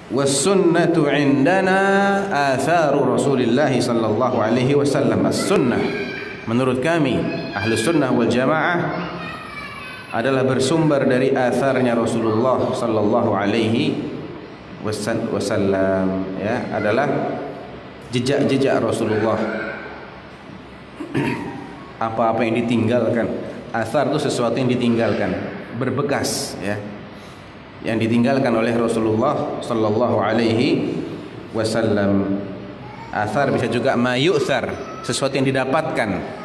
Was-sunnatu indana atharu Rasulillah sallallahu alaihi wasallam. As-sunnah menurut kami Ahlus Sunnah wal Jamaah adalah bersumber dari atharnya Rasulullah sallallahu alaihi wasallam, ya, adalah jejak-jejak Rasulullah. Apa-apa yang ditinggalkan. Athar itu sesuatu yang ditinggalkan, berbekas, ya, yang ditinggalkan oleh Rasulullah sallallahu alaihi wasallam. Athar bisa juga ma yu'thar, sesuatu yang didapatkan,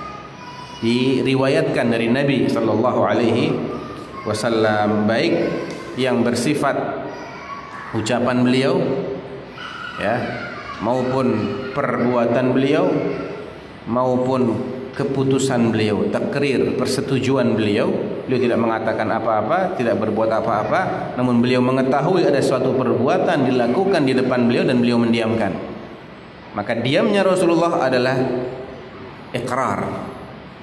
diriwayatkan dari Nabi sallallahu alaihi wasallam, baik yang bersifat ucapan beliau, ya, maupun perbuatan beliau, maupun keputusan beliau, takrir, persetujuan beliau. Beliau tidak mengatakan apa-apa, tidak berbuat apa-apa, namun beliau mengetahui ada suatu perbuatan dilakukan di depan beliau dan beliau mendiamkan. Maka diamnya Rasulullah adalah iqrar,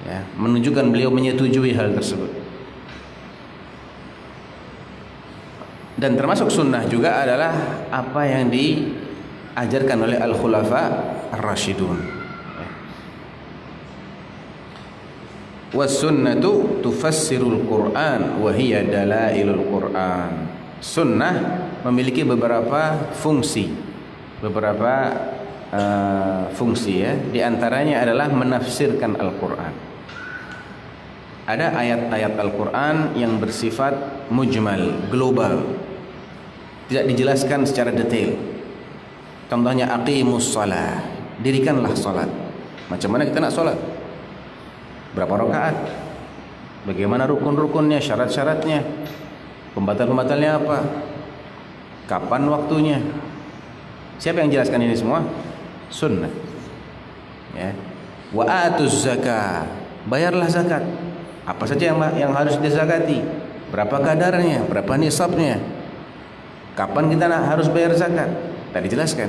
ya, menunjukkan beliau menyetujui hal tersebut. Dan termasuk sunnah juga adalah apa yang diajarkan oleh al-khulafa ar-rasyidun. Was-sunnatu tufassirul Qur'an wa hiya dalailul Qur'an. Sunnah memiliki beberapa fungsi, ya. Di antaranya adalah menafsirkan Al-Qur'an. Ada ayat-ayat Al-Qur'an yang bersifat mujmal, global, tidak dijelaskan secara detail. Contohnya aqimus shalah, dirikanlah salat. Macam mana kita nak salat? Berapa rakaat? Bagaimana rukun-rukunnya, syarat-syaratnya, pembatal-pembatalnya apa? Kapan waktunya? Siapa yang jelaskan ini semua? Sunnah. Ya. Wa atuz zakah, bayarlah zakat. Apa saja yang harus dizakati? Berapa kadarnya? Berapa nisabnya? Kapan kita harus bayar zakat? Tak dijelaskan.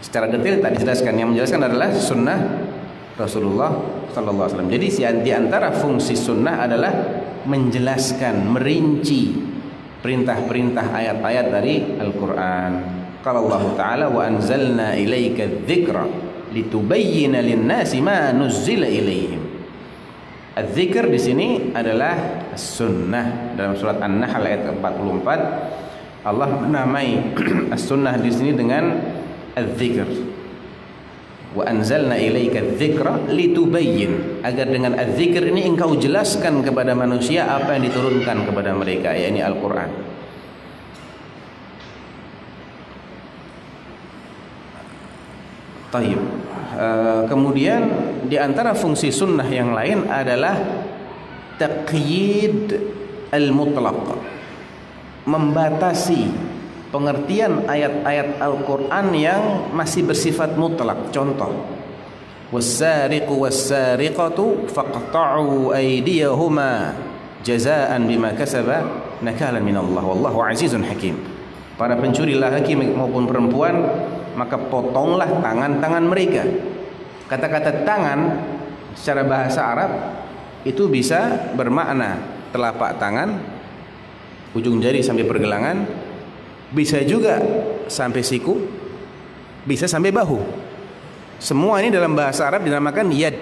Secara detail tak dijelaskan. Yang menjelaskan adalah sunnah Rasulullah sallallahu alaihi wasallam. Jadi di antara fungsi sunnah adalah menjelaskan, merinci perintah-perintah ayat-ayat dari Al-Qur'an. Qala Allah Ta'ala wa anzalna ilaika dzikra litubayyana lin-nasi ma nuzzila ilaihim. Az-dzikr di sini adalah sunnah. Dalam surat An-Nahl ayat 44 Allah menamai as-sunnah di sini dengan az-dzikr. Wa anzalna ilaika dzikra litubayyin, agar dengan az-zikr ini engkau jelaskan kepada manusia apa yang diturunkan kepada mereka, yakni Al-Qur'an. Taib. Kemudian di antara fungsi sunnah yang lain adalah taqyid al-mutlaq, membatasi pengertian ayat-ayat Al-Qur'an yang masih bersifat mutlak. Contoh, was-sariqu was-sariqatu faqta'u aydiyahuma jazaa'an bima kasaba nakalan minallah wallahu azizun hakim. Para pencuri laki maupun perempuan, maka potonglah tangan-tangan mereka. Kata-kata tangan secara bahasa Arab itu bisa bermakna telapak tangan, ujung jari sampai pergelangan, bisa juga sampai siku, bisa sampai bahu. Semua ini dalam bahasa Arab dinamakan yad,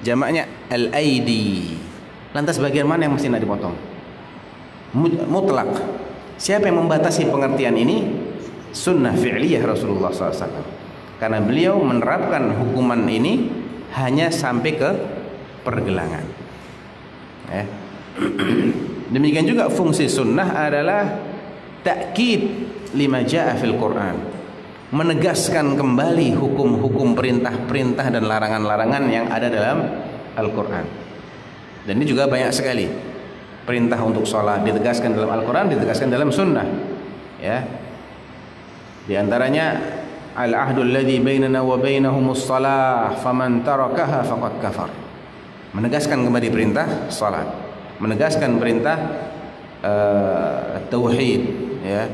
jamaknya al-aidi. Lantas bagian mana yang mesti nak dipotong? Mutlak. Siapa yang membatasi pengertian ini? Sunnah fi'liyah Rasulullah SAW. Karena beliau menerapkan hukuman ini hanya sampai ke pergelangan. Demikian juga fungsi sunnah adalah ta'kid lima ja'a fil Qur'an, menegaskan kembali hukum-hukum, perintah-perintah dan larangan-larangan yang ada dalam Al-Qur'an. Dan ini juga banyak sekali. Perintah untuk sholat ditegaskan dalam Al-Qur'an, ditegaskan dalam sunnah, ya. Di antaranya al-ahdu alladhi bainana wa bainahumus shalah faman tarakaha faqad kafar. Menegaskan kembali perintah salat, menegaskan perintah tauhid, ya.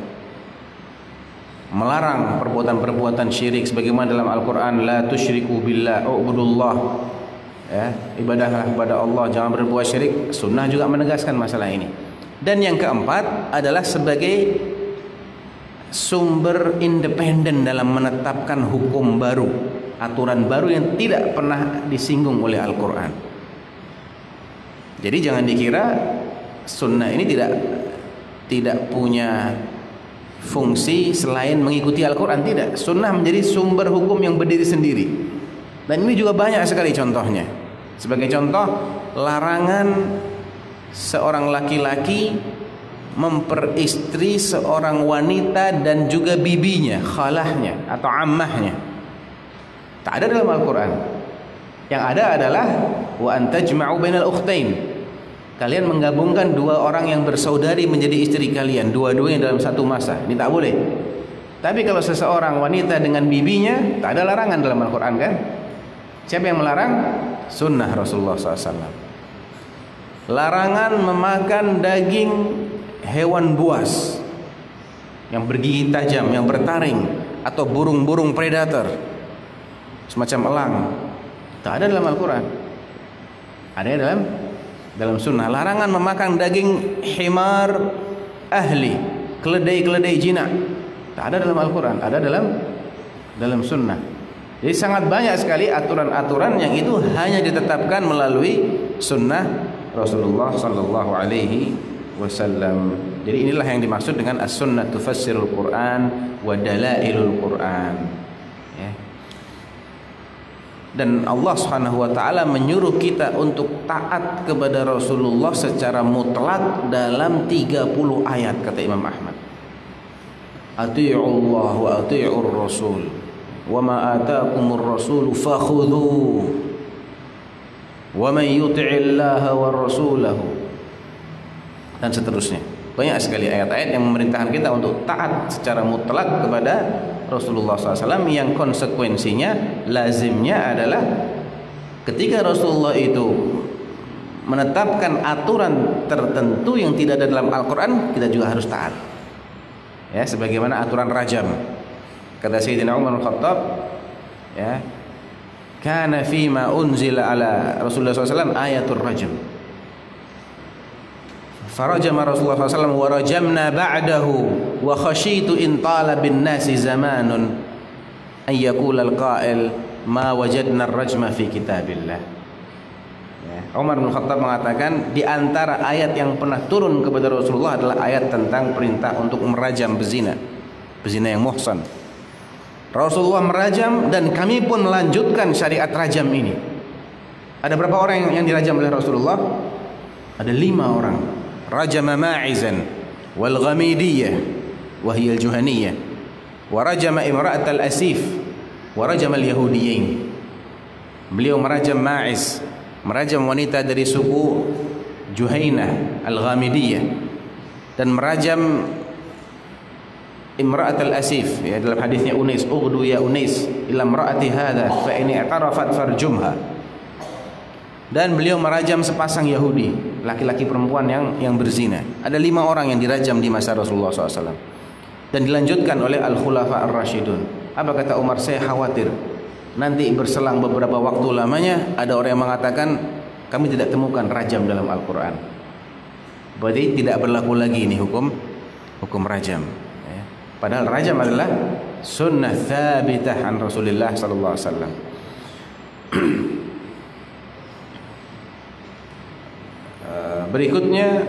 Melarang perbuatan-perbuatan syirik sebagaimana dalam Al-Qur'an, la tusyriku billah u'budullah, ya, ibadahlah kepada Allah, jangan berbuat syirik. Sunnah juga menegaskan masalah ini. Dan yang keempat adalah sebagai sumber independen dalam menetapkan hukum baru, aturan baru yang tidak pernah disinggung oleh Al-Quran. Jadi jangan dikira sunnah ini tidak punya fungsi selain mengikuti Al-Quran. Tidak, sunnah menjadi sumber hukum yang berdiri sendiri. Dan ini juga banyak sekali contohnya. Sebagai contoh, larangan seorang laki-laki memperistri seorang wanita dan juga bibinya, khalahnya atau ammahnya. Tak ada dalam Al-Quran. Yang ada adalah wa antajma'u bainal ukhtain. Kalian menggabungkan dua orang yang bersaudari menjadi istri kalian, dua-duanya dalam satu masa. Ini tak boleh. Tapi kalau seseorang wanita dengan bibinya, tak ada larangan dalam Al-Quran, kan? Siapa yang melarang? Sunnah Rasulullah SAW. Larangan memakan daging hewan buas yang bergigi tajam, yang bertaring, atau burung-burung predator semacam elang. Tak ada dalam Al-Quran. Ada dalam sunnah. Larangan memakan daging himar ahli, keledai-keledai jinak. Tak ada dalam Al-Quran, ada dalam sunnah. Jadi sangat banyak sekali aturan-aturan yang itu hanya ditetapkan melalui sunnah Rasulullah sallallahu alaihi wasallam. Jadi inilah yang dimaksud dengan as-sunnah tufassirul Quran wa dalailul Quran. Ya. Dan Allah Subhanahu wa taala menyuruh kita untuk taat kepada Rasulullah secara mutlak dalam 30 ayat, kata Imam Ahmad. Atii'ullah wa atii'ur rasul wa ma ataakumur rasul fakhudhuhu wa man yuti'illaha war rasulahu, dan seterusnya. Banyak sekali ayat-ayat yang memerintahkan kita untuk taat secara mutlak kepada Rasulullah SAW, yang konsekuensinya, lazimnya adalah ketika Rasulullah itu menetapkan aturan tertentu yang tidak ada dalam Al-Quran, kita juga harus taat. Ya, sebagaimana aturan rajam. Kata Sayyidina Umar Al-Khattab, ya, kana fima unzila ala Rasulullah SAW ayatul rajam. Farajama Rasulullah SAW wa rajamna ba'dahu wa khashitu in tala bin nasi zamanun an yaqula al-qa'il ma wajadna ar-rajma fi kitabillah. Ya, Umar bin Khattab mengatakan di antara ayat yang pernah turun kepada Rasulullah adalah ayat tentang perintah untuk merajam bezina yang muhsan. Rasulullah merajam dan kami pun melanjutkan syariat rajam ini. Ada berapa orang yang dirajam oleh Rasulullah? Ada 5 orang. Rajama Ma'izan wal Ghamidiyah wa hiya al-Juhaniyah wa rajama imra'at al-Asif wa rajama al-Yahudiyyin. Beliau merajam Ma'iz, merajam wanita dari suku Juhainah al-Ghamidiyah, dan merajam imra'at al-Asif. Ya, dalam hadisnya Unais, ughdu ya Unais ila imra'ati hadha fa in i'tarafat farjumha. Dan beliau merajam sepasang Yahudi, laki-laki perempuan yang berzina. Ada 5 orang yang dirajam di masa Rasulullah SAW. Dan dilanjutkan oleh Al-Khulafa Ar-Rashidun. Apa kata Umar? Saya khawatir nanti berselang beberapa waktu lamanya ada orang yang mengatakan kami tidak temukan rajam dalam Al-Quran. Berarti tidak berlaku lagi ini hukum rajam. Ya. Padahal rajam adalah sunnah thabitah an Rasulullah SAW. Berikutnya,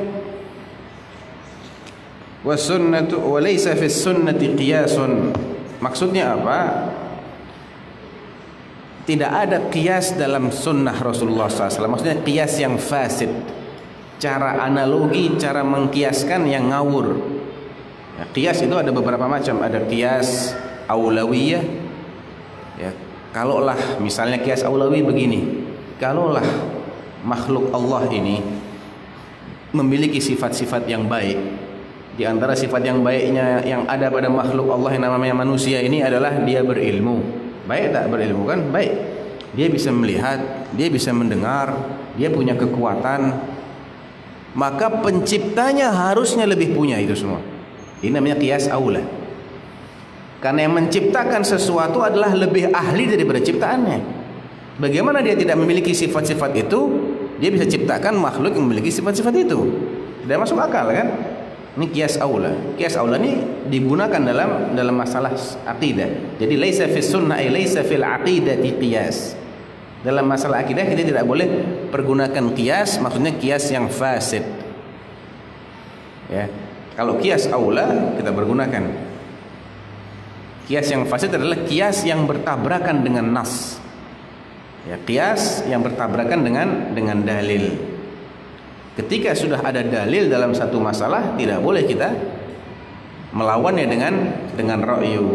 wasunnatu walaysa fis sunnati qiyasun. Maksudnya apa? Tidak ada qiyas dalam sunnah Rasulullah SAW. Maksudnya qiyas yang fasid, cara analogi, cara mengkiaskan yang ngawur. Ya, qiyas itu ada beberapa macam. Ada qiyas aulawiyah. Ya, kalaulah misalnya qiyas aulawi begini, kalaulah makhluk Allah ini memiliki sifat-sifat yang baik, di antara sifat yang baiknya yang ada pada makhluk Allah yang namanya manusia ini adalah dia berilmu. Baik tak berilmu kan? Baik. Dia bisa melihat, dia bisa mendengar, dia punya kekuatan. Maka penciptanya harusnya lebih punya itu semua. Ini namanya qiyas aula. Karena yang menciptakan sesuatu adalah lebih ahli daripada ciptaannya. Bagaimana dia tidak memiliki sifat-sifat itu, dia bisa ciptakan makhluk yang memiliki sifat-sifat itu? Tidak masuk akal kan? Ini kias aula. Kias aula ini digunakan dalam masalah akidah. Jadi laisa fis sunnah ay laisa fil aqidati qiyas. Dalam masalah akidah kita tidak boleh pergunakan kias, maksudnya kias yang fasid. Ya. Kalau kias aula kita pergunakan. Kias yang fasid adalah kias yang bertabrakan dengan nas. Ya, kias yang bertabrakan dengan dalil. Ketika sudah ada dalil dalam satu masalah, tidak boleh kita melawannya dengan ra'yu.